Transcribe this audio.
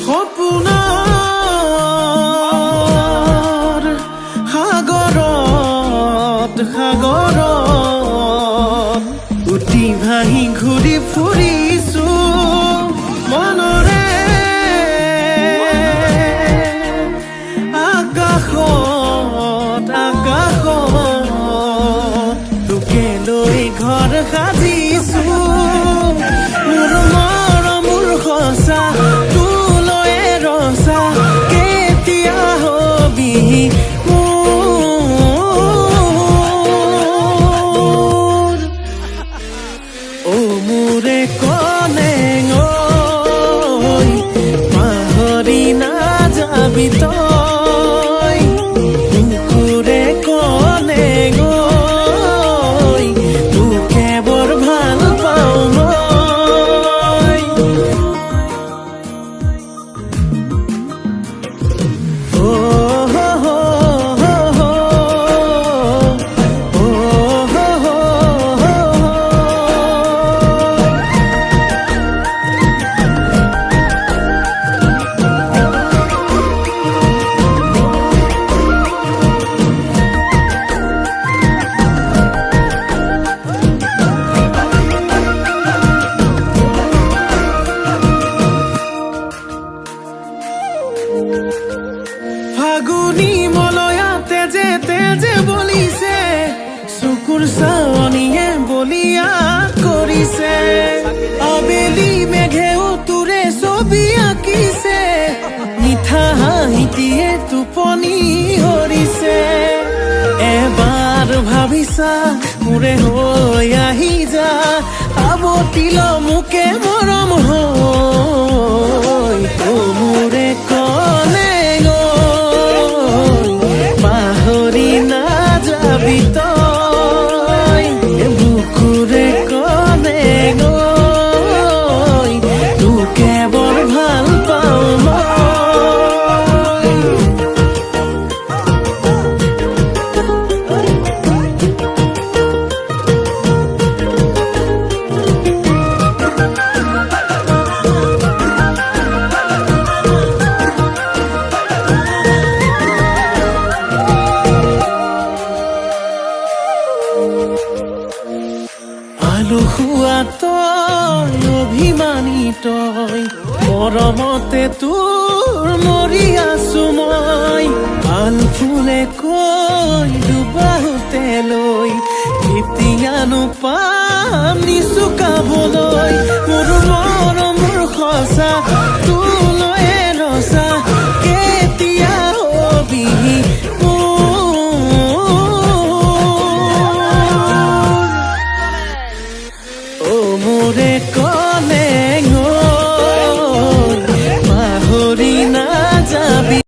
সপোনৰ সাগৰত উটি ভাহি ঘূৰি ফুৰিছো মনৰে আকাশত তোকে লৈ ঘৰ সাজিছো মোৰ মৰম মোৰ সঁচা তোলৈ ৰচা কেতিয়া হবি মোৰে কলেং পাহৰি নাযাবি তই মোৰে কলেং তোকে বৰ ভাল পাওঁ মই ফাগুনি মলয়াতে তেজে বলিছে চকুৰ চাৱনিয়ে বলিয়া কৰিছে আবেলি মেঘেও তোৰে ছবি আঁকিছে মিঠা হাঁহিটিয়ে টোপনি হৰিছে এবাৰ ভাবিছা মোৰে হৈ আহি যা আৱতিল মোকে মৰম হৈ মোৰে কলে পাহৰি নাযাবি তই বুকুৰে কলে তোকে বৰ ভাল পাওঁ মই আলসুৱা তই অভিমানী তই মৰমতে তোৰ মৰি আছো মই ভাল ফুলে কৈ ডুবাওতে লৈ কেতিয়ানো পাম নিচুকাবলৈ মোৰ মৰম মোৰ সঁচা তোলৈ ৰচা কেতিয়া হবি মোৰে কলে পাহৰি নাযাবি